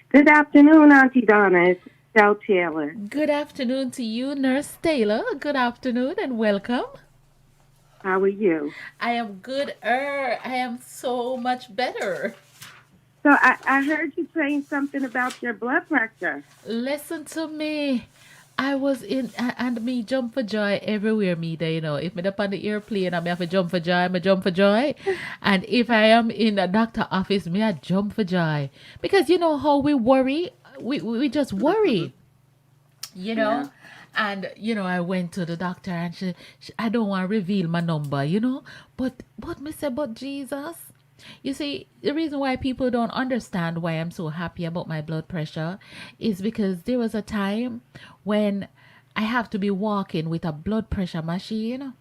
Good afternoon, Auntie Donna. It's Michelle Taylor. Good afternoon to you, Nurse Taylor. Good afternoon and welcome. How are you? I am good. I am so much better. So I heard you saying something about your blood pressure. Listen to me. I was in and me jump for joy everywhere me there, If me up on the airplane and me have to jump for joy, me jump for joy. And if I am in a doctor office, me I jump for joy. Because you know how we worry? We just Hmm. worry. you Yeah. know and I went to the doctor and she I don't want to reveal my number, but me say, but Jesus, you see, the reason why people don't understand why I'm so happy about my blood pressure is because there was a time when I have to be walking with a blood pressure machine,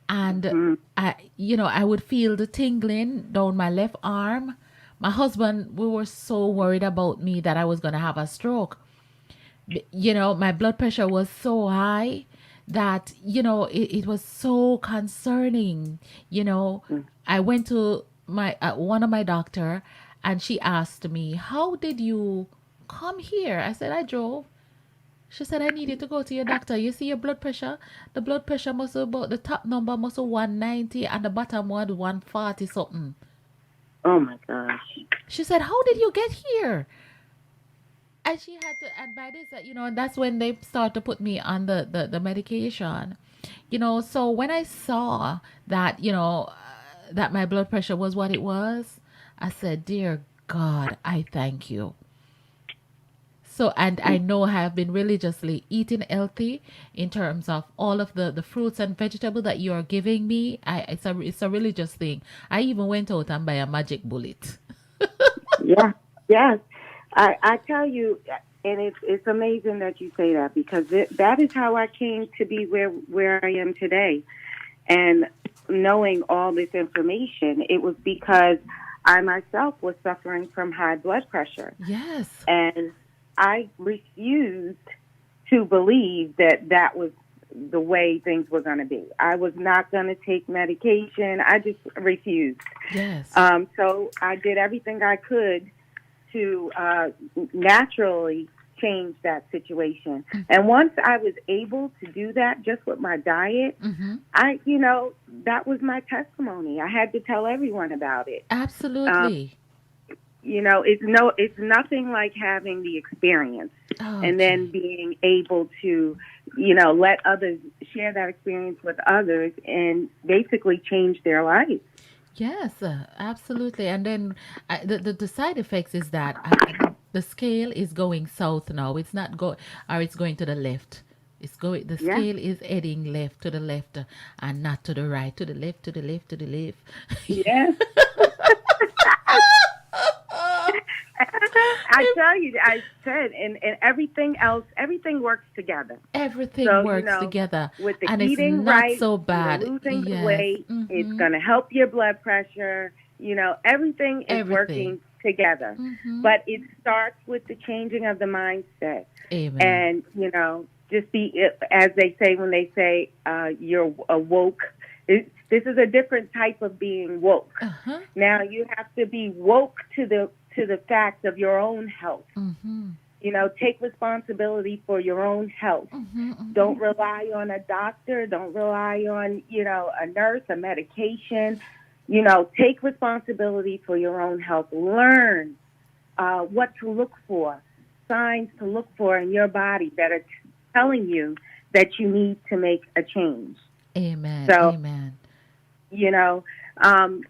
and Hmm. I would feel the tingling down my left arm. My husband, we were so worried about me that I was going to have a stroke. My blood pressure was so high that it was so concerning. I went to my one of my doctor, and she asked me, how did you come here? I said, I drove. She said, I needed to go to your doctor. You see your blood pressure? The blood pressure must have about, the top number must have 190 and the bottom one 140 something. Oh my gosh. She said, how did you get here? And she had to, and by this, that's when they start to put me on the medication. So when I saw that, that my blood pressure was what it was, I said, dear God, I thank you. So, and I know I have been religiously eating healthy in terms of all of the fruits and vegetables that you are giving me. It's a religious thing. I even went out and buy a magic bullet. Yeah. Yes. I tell you, and it's amazing that you say that because that is how I came to be where I am today. And knowing all this information, it was because I myself was suffering from high blood pressure. Yes. And I refused to believe that that was the way things were going to be. I was not going to take medication. I just refused. Yes. So I did everything I could to naturally change that situation. And once I was able to do that just with my diet, Mm-hmm. that was my testimony. I had to tell everyone about it. Um, Absolutely. it's nothing like having the experience Oh, and then gee. being able to, let others share that experience with others and basically change their life. Yes, absolutely. And then the side effects is that the scale is going south now. It's not go or it's going to the left. It's going. The Yeah. scale is heading left to the left, and not to the right. To the left. To the left. To the left. Yes. I tell you, I said, and everything else, everything works together. Everything So, works together, with the and it's eating not right, so you're bad. losing the Yes. weight, it's Mm-hmm. going to help your blood pressure. Everything is Everything. working together. Mm-hmm. But it starts with the changing of the mindset. Amen. And, just be, as they say when they say you're awoke, this is a different type of being woke. Uh huh. Now you have to be woke to the fact of your own health. Mm-hmm. Take responsibility for your own health. Mm-hmm. Mm-hmm. Don't rely on a doctor. Don't rely on, a nurse, a medication. Take responsibility for your own health. Learn what to look for, signs to look for in your body that are telling you that you need to make a change. Amen. So, Amen. you know, um,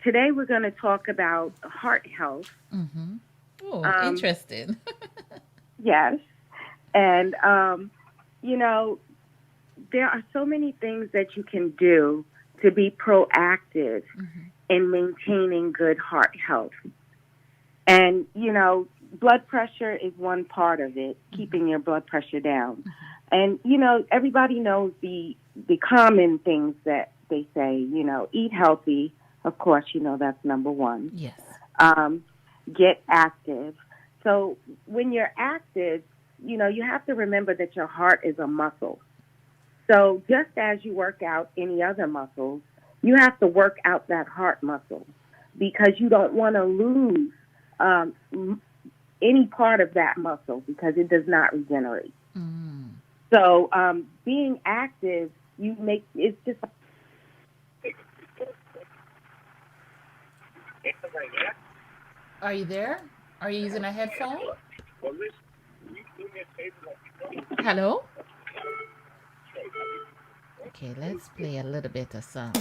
today we're going to talk about heart health. Mm-hmm. Oh, Um, interesting. yes. And, you know, there are so many things that you can do to be proactive Mm-hmm. in maintaining good heart health. And, blood pressure is one part of it, Mm-hmm. keeping your blood pressure down. And, everybody knows the common things that they say, eat healthy. Of course, that's number one. Yes. Um, get active. So when you're active, you have to remember that your heart is a muscle. So just as you work out any other muscles, you have to work out that heart muscle because you don't want to lose any part of that muscle because it does not regenerate. Mm. So being active, it's just. Are you there? Are you using a headphone? Hello? Okay, let's play a little bit of song.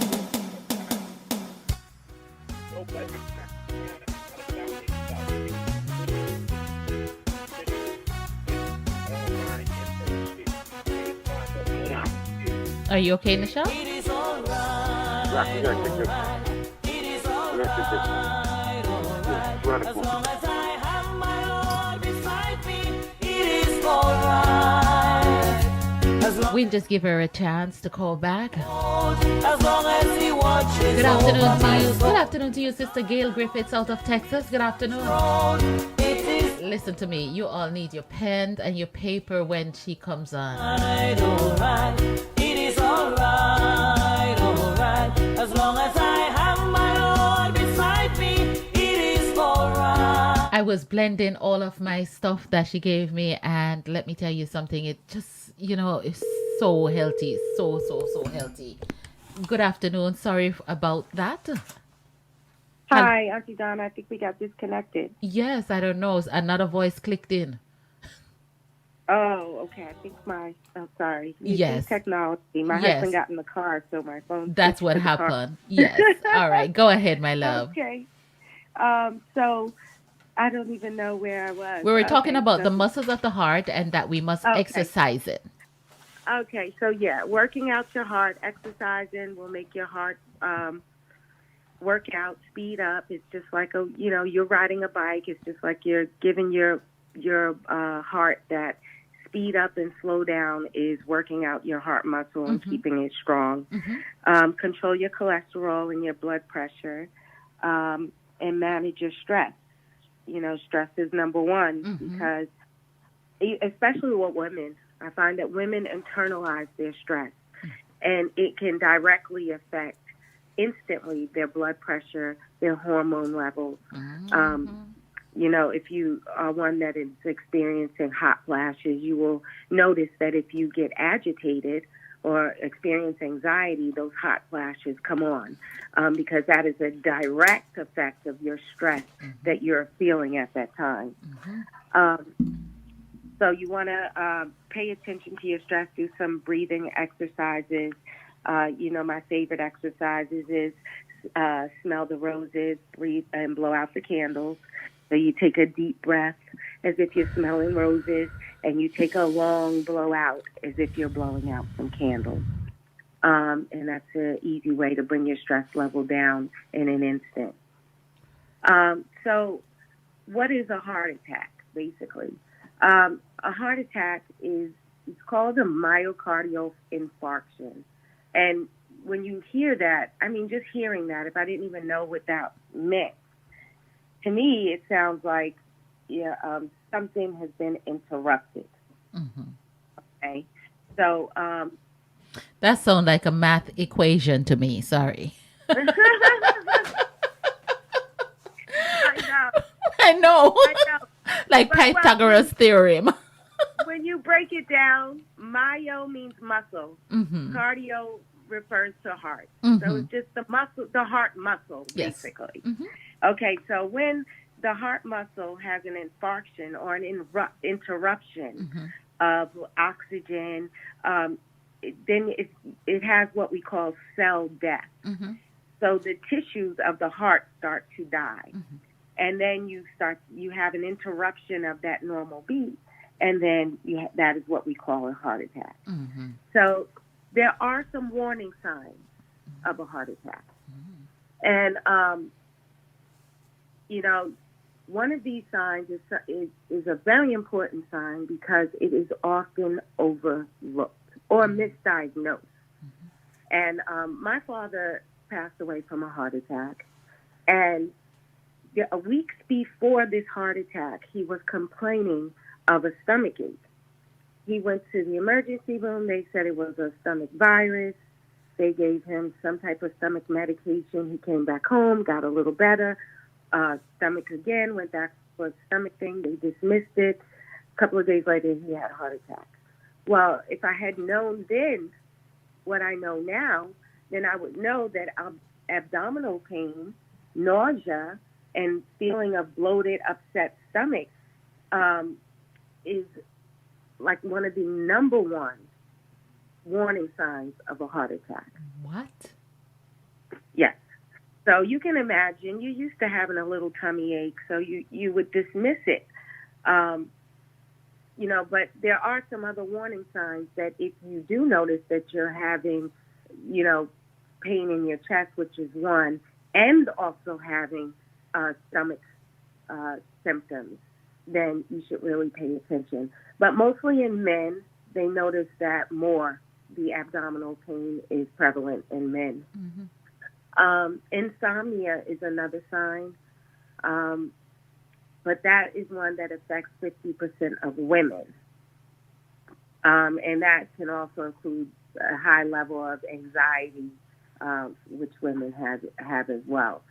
Are you okay, Nichelle? We'll just give her a chance to call back. Good afternoon to you. Good afternoon to you, Sister Gail Griffiths out of Texas. Good afternoon. Listen to me. You all need your pen and your paper when she comes on. It is alright, alright. As long as I have my Lord beside me, it is alright. I was blending all of my stuff that she gave me, and let me tell you something. It just, is so healthy. So healthy. Good afternoon. Sorry about that. Hi, Auntie Donna. I think we got disconnected. Yes, I don't know. Another voice clicked in. Oh, okay. I think I'm sorry. Yes. Technology. My husband got in the car, so my phone. That's what happened. Yes. All right. Go ahead, my love. Okay. So I don't even know where I was. We were talking about the muscles of the heart and that we must exercise it. Okay. So yeah, working out your heart, exercising will make your heart work out, speed up. It's just like you're riding a bike. It's just like you're giving your heart that speed up and slow down is working out your heart muscle and keeping it strong. Control your cholesterol and your blood pressure, and manage your stress. Stress is number one because, especially with women, I find that women internalize their stress, and it can directly affect instantly their blood pressure, their hormone levels. If you are one that is experiencing hot flashes, you will notice that if you get agitated or experience anxiety, those hot flashes come on because that is a direct effect of your stress that you're feeling at that time. So you want to pay attention to your stress, do some breathing exercises. My favorite exercises is smell the roses, breathe, and blow out the candles. So you take a deep breath as if you're smelling roses, and you take a long blow out as if you're blowing out some candles. And that's an easy way to bring your stress level down in an instant. So what is a heart attack, basically? A heart attack it's called a myocardial infarction. And when you hear that, just hearing that, if I didn't even know what that meant, to me, it sounds like something has been interrupted. Okay? So... that sounds like a math equation to me. Sorry. I know. Like Pythagoras theorem. When you break it down, myo means muscle. Cardio refers to heart. So it's just the muscle, the heart muscle, basically. Okay, so when the heart muscle has an infarction or an interruption of oxygen, then it has what we call cell death. So the tissues of the heart start to die. And then you have an interruption of that normal beat. And then that is what we call a heart attack. So there are some warning signs of a heart attack. And, one of these signs is a very important sign because it is often overlooked or misdiagnosed. And my father passed away from a heart attack. And a week before this heart attack, he was complaining of a stomach ache. He went to the emergency room. They said it was a stomach virus. They gave him some type of stomach medication. He came back home, got a little better. Stomach again, went back for a stomach thing. They dismissed it. A couple of days later, he had a heart attack. Well, if I had known then what I know now, then I would know that abdominal pain, nausea, and feeling of bloated, upset stomach is like one of the number one warning signs of a heart attack. What? Yes. So you can imagine you're used to having a little tummy ache, so you would dismiss it. But there are some other warning signs that if you do notice that you're having, pain in your chest, which is one, and also having stomach symptoms, then you should really pay attention. But mostly in men, they notice that more. The abdominal pain is prevalent in men. Mm-hmm. Insomnia is another sign, but that is one that affects 50% of women. And that can also include a high level of anxiety, which women have as well.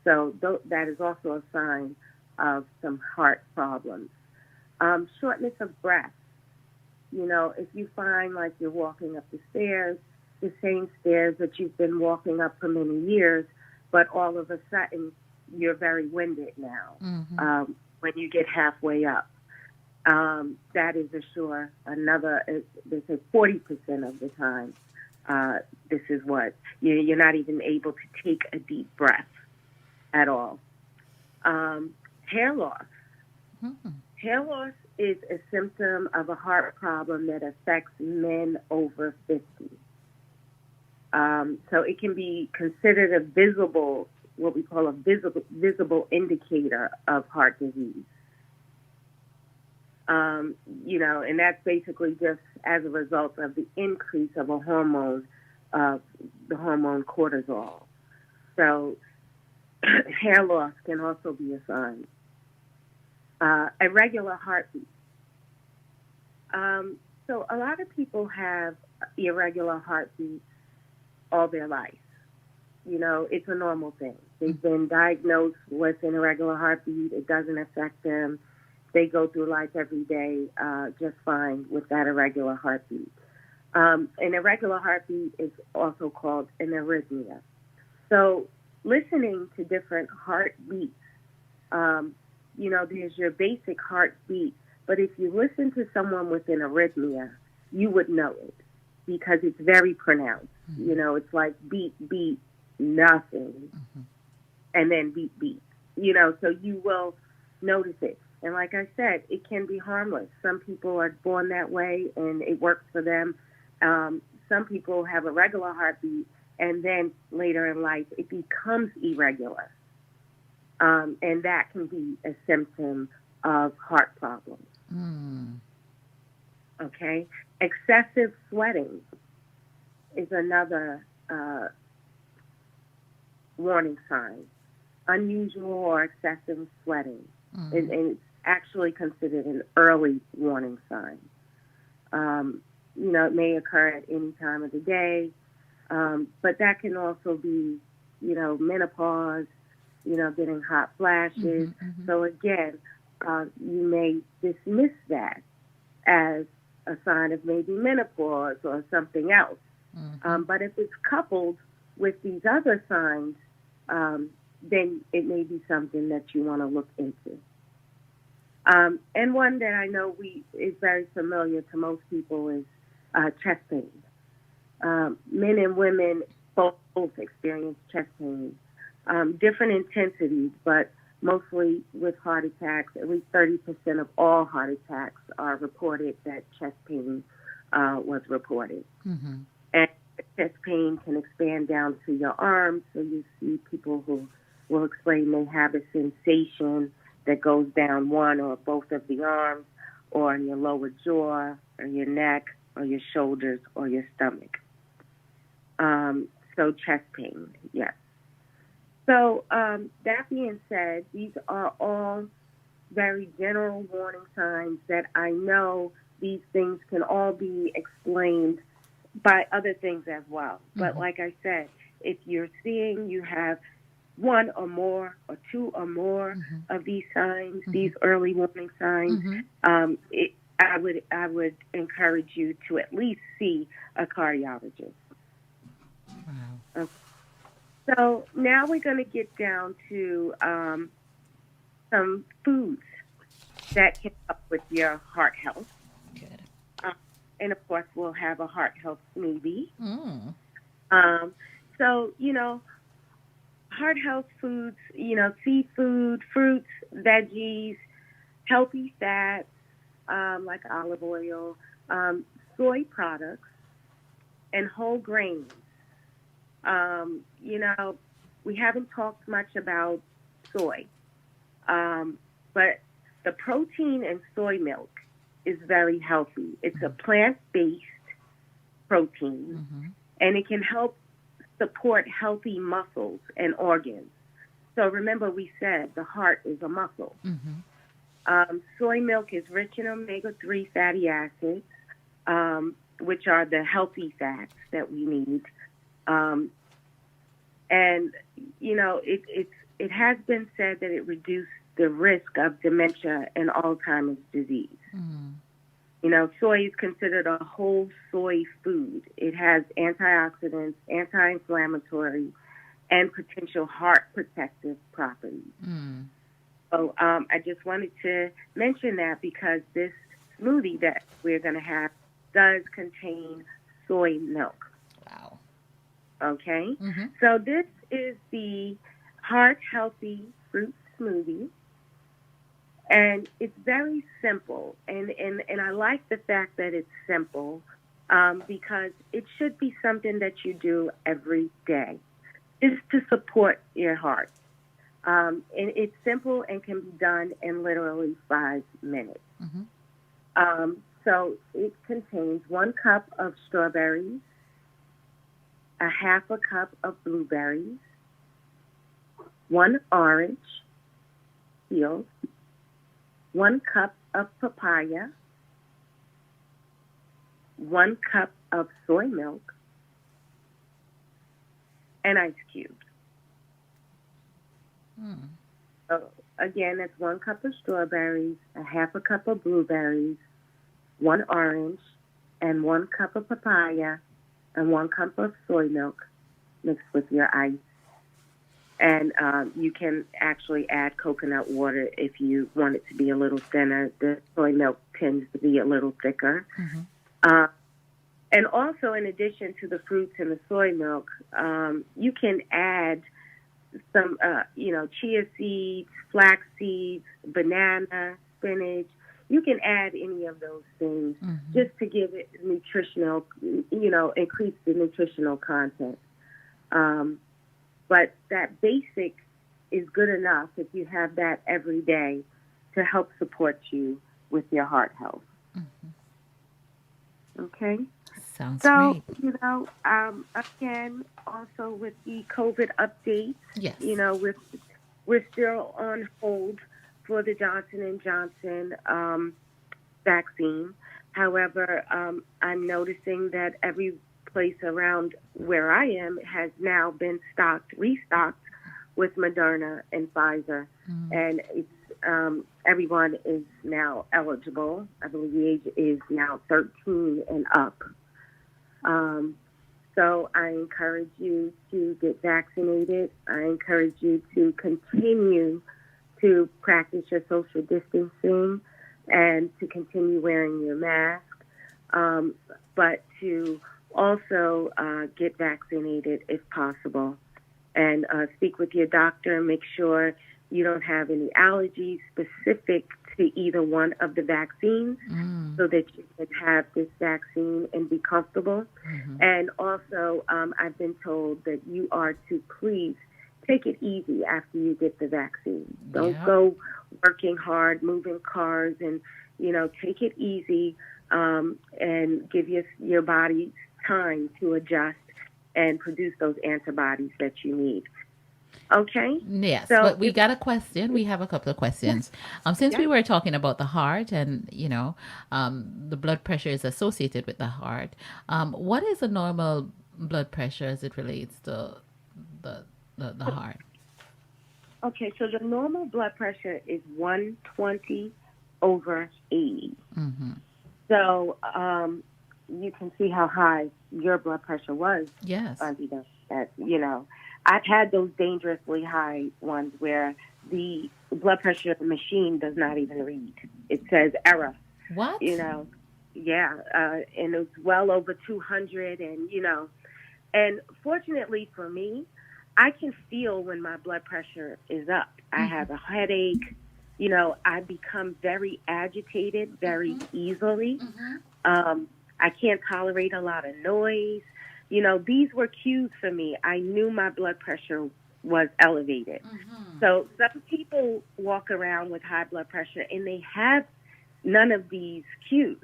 So that is also a sign of some heart problems. Shortness of breath. If you find like you're walking up the stairs, the same stairs that you've been walking up for many years, but all of a sudden you're very winded now. Mm-hmm. When you get halfway up. That is they say 40% of the time, this is what, you're not even able to take a deep breath at all. Hair loss. Mm-hmm. Hair loss is a symptom of a heart problem that affects men over 50. So it can be considered what we call a visible indicator of heart disease. And that's basically just as a result of the increase of a hormone, the hormone cortisol. So hair loss can also be a sign. Irregular heartbeat. So a lot of people have irregular heartbeats all their life. It's a normal thing. They've been diagnosed with an irregular heartbeat. It doesn't affect them. They go through life every day just fine with that irregular heartbeat. An irregular heartbeat is also called an arrhythmia. So listening to different heartbeats, there's your basic heartbeat, but if you listen to someone with an arrhythmia, you would know it because it's very pronounced. Mm-hmm. It's like beat, beat, nothing, mm-hmm. and then beat, beat. So you will notice it. And like I said, it can be harmless. Some people are born that way, and it works for them. Some people have a regular heartbeat, and then later in life, it becomes irregular. And that can be a symptom of heart problems. Mm. Okay? Excessive sweating is another warning sign. Unusual or excessive sweating. Mm. And it's actually considered an early warning sign. It may occur at any time of the day, but that can also be, menopause, getting hot flashes. Mm-hmm, mm-hmm. So again, you may dismiss that as a sign of maybe menopause or something else. Mm-hmm. But if it's coupled with these other signs, then it may be something that you want to look into. And one that I know is very familiar to most people is chest pain. Men and women both experience chest pain. Different intensities, but mostly with heart attacks. At least 30% of all heart attacks are reported that chest pain was reported. Mm-hmm. And chest pain can expand down to your arms. So you see people who will explain they have a sensation that goes down one or both of the arms, or in your lower jaw, or your neck, or your shoulders, or your stomach. So chest pain, yes. So that being said, these are all very general warning signs that I know these things can all be explained by other things as well. Mm-hmm. But like I said, if you're seeing you have one or more or two or more Mm-hmm. of these signs, Mm-hmm. these early warning signs, Mm-hmm. I would encourage you to at least see a cardiologist. Wow. Okay. So now we're going to get down to some foods that can help with your heart health. Good. Uh, and of course, we'll have a heart health smoothie. Mm. Um, so, heart health foods, seafood, fruits, veggies, healthy fats, like olive oil, um, soy products, and whole grains. Um, you know, we haven't talked much about soy, but the protein in soy milk is very healthy. It's a plant-based protein, Mm-hmm. and it can help support healthy muscles and organs. So remember, we said the heart is a muscle. Mm-hmm. Soy milk is rich in omega-3 fatty acids, which are the healthy fats that we need. Um, and it has been said that it reduced the risk of dementia and Alzheimer's disease. Mm-hmm. Soy is considered a whole soy food. It has antioxidants, anti-inflammatory, and potential heart protective properties. Mm. So I just wanted to mention that because this smoothie that we're going to have does contain soy milk. Wow. Okay? Mm-hmm. So this is the Heart Healthy Fruit Smoothie. And it's very simple. And I like the fact that it's simple because it should be something that you do every day just to support your heart. And it's simple and can be done in literally 5 minutes. Mm-hmm. So it contains 1 cup of strawberries, a half a cup of blueberries, 1 orange peeled, 1 cup of papaya, 1 cup of soy milk, and ice cubes. Mm. So again, that's 1 cup of strawberries, a half a cup of blueberries, 1 orange, and 1 cup of papaya, and 1 cup of soy milk mixed with your ice. And you can actually add coconut water if you want it to be a little thinner. The soy milk tends to be a little thicker. Mm-hmm. And also, in addition to the fruits and the soy milk, you can add some, chia seeds, flax seeds, banana, spinach. You can add any of those things just to give it nutritional, increase the nutritional content. But that basic is good enough if you have that every day to help support you with your heart health. Mm-hmm. Okay? Sounds So, great. again, also with the COVID updates, Yes. we're still on hold for the Johnson and Johnson vaccine. However, I'm noticing that every place around where I am has now been restocked with Moderna and Pfizer, and it's everyone is now eligible. I believe the age is now 13 and up. So I encourage you to get vaccinated. I encourage you to continue to practice your social distancing and to continue wearing your mask, but to also get vaccinated if possible. And speak with your doctor. Make sure you don't have any allergies specific to either one of the vaccines so that you can have this vaccine and be comfortable. And also, I've been told that you are to please take it easy after you get the vaccine. Don't go working hard, moving cars, and, take it easy and give your body time to adjust and produce those antibodies that you need. Okay? Yes, So but we got a question. We have a couple of questions. Since we yeah. were talking about the heart and, the blood pressure is associated with the heart, what is a normal blood pressure as it relates to the heart? Okay, so the normal blood pressure is 120 over 80. Mm-hmm. So you can see how high your blood pressure was, Yes. I've had those dangerously high ones where the blood pressure machine does not even read. It says error, you What? know. Yeah, and it's well over 200, and fortunately for me, I can feel when my blood pressure is up. I Mm-hmm. have a headache. I become very agitated very Mm-hmm. easily. Mm-hmm. Um, I can't tolerate a lot of noise. These were cues for me. I knew my blood pressure was elevated. Mm-hmm. So some people walk around with high blood pressure and they have none of these cues.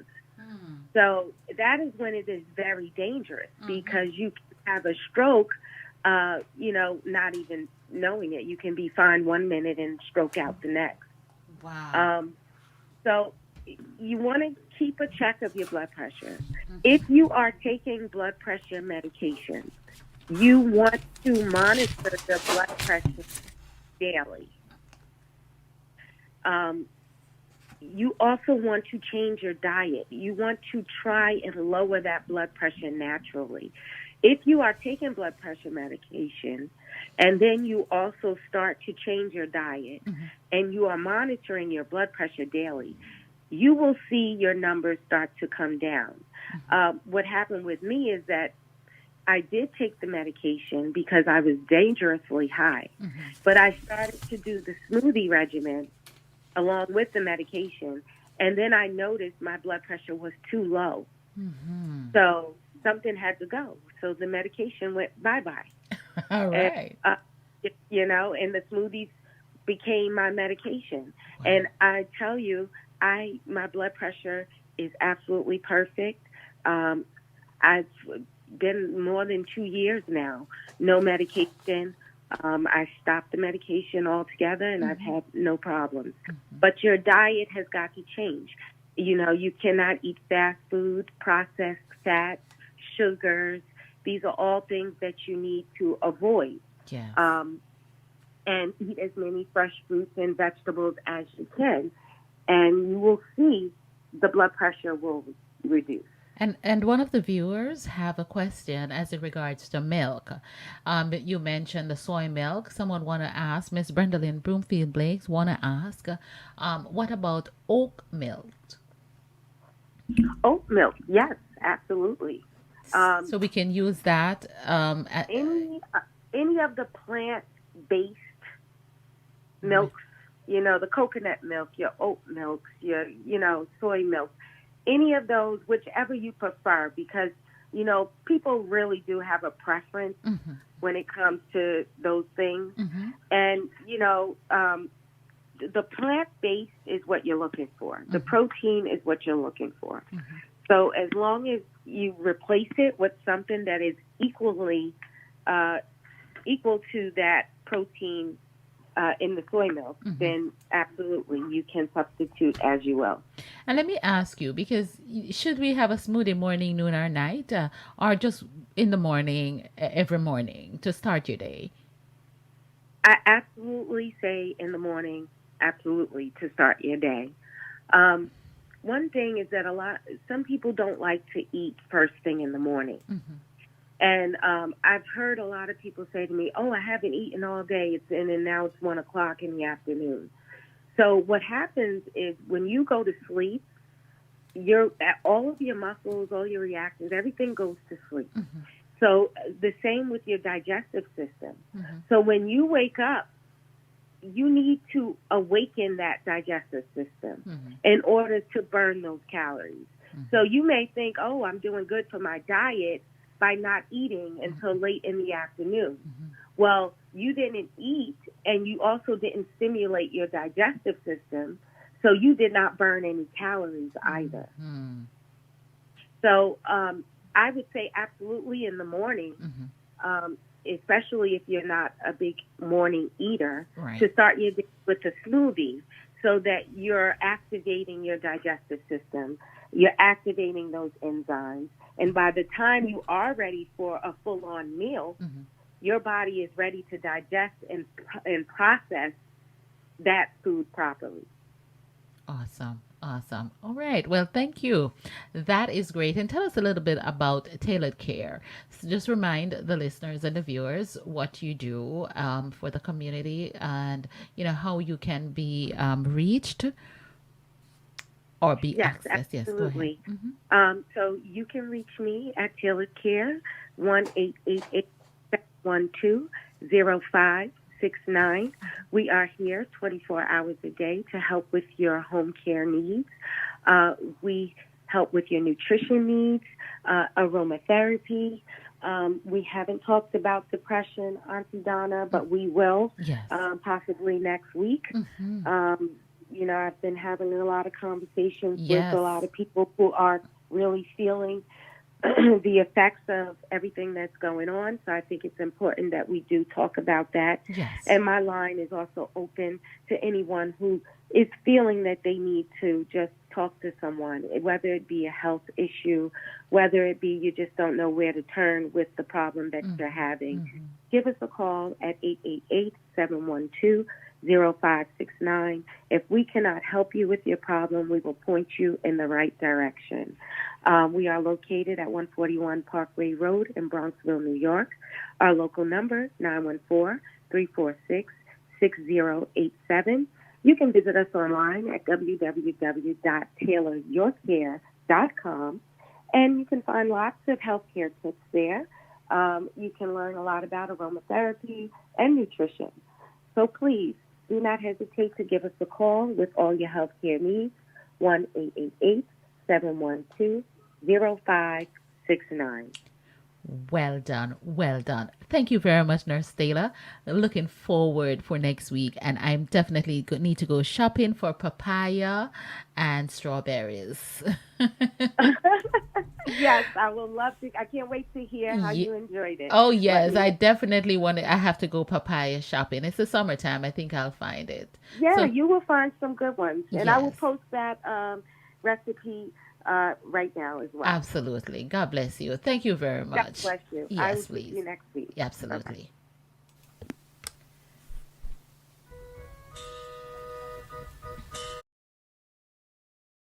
So that is when it is very dangerous Mm-hmm. because you can have a stroke, not even knowing it. You can be fine 1 minute and stroke out the next. Wow. Um, so you want to keep a check of your blood pressure. If you are taking blood pressure medication, you want to monitor the blood pressure daily. Um, you also want to change your diet. You want to try and lower that blood pressure naturally. If you are taking blood pressure medication and then you also start to change your diet Mm-hmm. and you are monitoring your blood pressure daily, you will see your numbers start to come down. What happened with me is that I did take the medication because I was dangerously high, Mm-hmm. but I started to do the smoothie regimen along with the medication. And then I noticed my blood pressure was too low. Mm-hmm. So something had to go. So the medication went bye-bye. All And, right. and the smoothies became my medication. Wow. And I tell you, my blood pressure is absolutely perfect. I've been more than 2 years now, no medication. I stopped the medication altogether, and I've had no problems. But your diet has got to change. You cannot eat fast food, processed fats, sugars. These are all things that you need to avoid. Yes. And eat as many fresh fruits and vegetables as you can, and you will see the blood pressure will reduce. And one of the viewers have a question as it regards to milk. You mentioned the soy milk. Someone want to ask, Miss Brendalyn Broomfield Blakes want to ask, what about oat milk? Oat milk, yes, absolutely. Um, So we can use that. any of the plant-based Right. milks, the coconut milk, your oat milks, your soy milk, any of those, whichever you prefer, because people really do have a preference Mm-hmm. when it comes to those things. Mm-hmm. And the plant-based is what you're looking for. The Mm-hmm. protein is what you're looking for. Mm-hmm. So as long as you replace it with something that is equal to that protein in the soy milk, Mm-hmm. then absolutely you can substitute as you will. And let me ask you, because should we have a smoothie morning, noon, or night, or just in the morning, every morning to start your day? I absolutely say in the morning, absolutely, to start your day. One thing is that some people don't like to eat first thing in the morning. Mm-hmm. And I've heard a lot of people say to me, "Oh, I haven't eaten all day. And now it's 1 o'clock in the afternoon." So what happens is when you go to sleep, all of your muscles, all your reactions, everything goes to sleep. Mm-hmm. So the same with your digestive system. Mm-hmm. So when you wake up, you need to awaken that digestive system Mm-hmm. in order to burn those calories. Mm-hmm. So you may think, "Oh, I'm doing good for my diet by not eating until late in the afternoon." Mm-hmm. Well, you didn't eat, and you also didn't stimulate your digestive system, so you did not burn any calories either. Mm-hmm. So I would say absolutely in the morning, Mm-hmm. especially if you're not a big morning eater, Right. to start your day with a smoothie so that you're activating your digestive system, you're activating those enzymes, and by the time you are ready for a full-on meal, Mm-hmm. your body is ready to digest and process that food properly. Awesome. Awesome. All right. Well, thank you. That is great. And tell us a little bit about tailored care. So just remind the listeners and the viewers what you do for the community, and how you can be reached or be Yes, accessed. Yes, go ahead. absolutely. So you can reach me at Tailored Care, 1-888-712-0569. We are here 24 hours a day to help with your home care needs. We help with your nutrition needs, aromatherapy. We haven't talked about depression, Auntie Donna, but we will Yes. possibly next week. Mm-hmm. I've been having a lot of conversations with Yes. a lot of people who are really feeling the effects of everything that's going on. So I think it's important that we do talk about that. Yes. And my line is also open to anyone who is feeling that they need to just talk to someone, whether it be a health issue, whether it be you just don't know where to turn with the problem that you're having. Mm-hmm. Give us a call at 888-712-0569. If we cannot help you with your problem, we will point you in the right direction. We are located at 141 Parkway Road in Bronxville, New York. Our local number, 914-346-6087. You can visit us online at www.tailoryourcare.com, and you can find lots of healthcare tips there. You can learn a lot about aromatherapy and nutrition. So please, do not hesitate to give us a call with all your healthcare needs, 1-888-712-0569. Well done. Well done. Thank you very much, Nurse Taylor. Looking forward for next week. And I'm definitely need to go shopping for papaya and strawberries. Yes, I will love to. I can't wait to hear how you enjoyed it. Oh, yes. I definitely want to. I have to go papaya shopping. It's the summertime. I think I'll find it. Yeah, So, you will find some good ones. And I will yes. post that recipe right now as well. Absolutely. God bless you. Thank you very God much. bless you. I will Yes, see please. you next week. Bye-bye. Absolutely.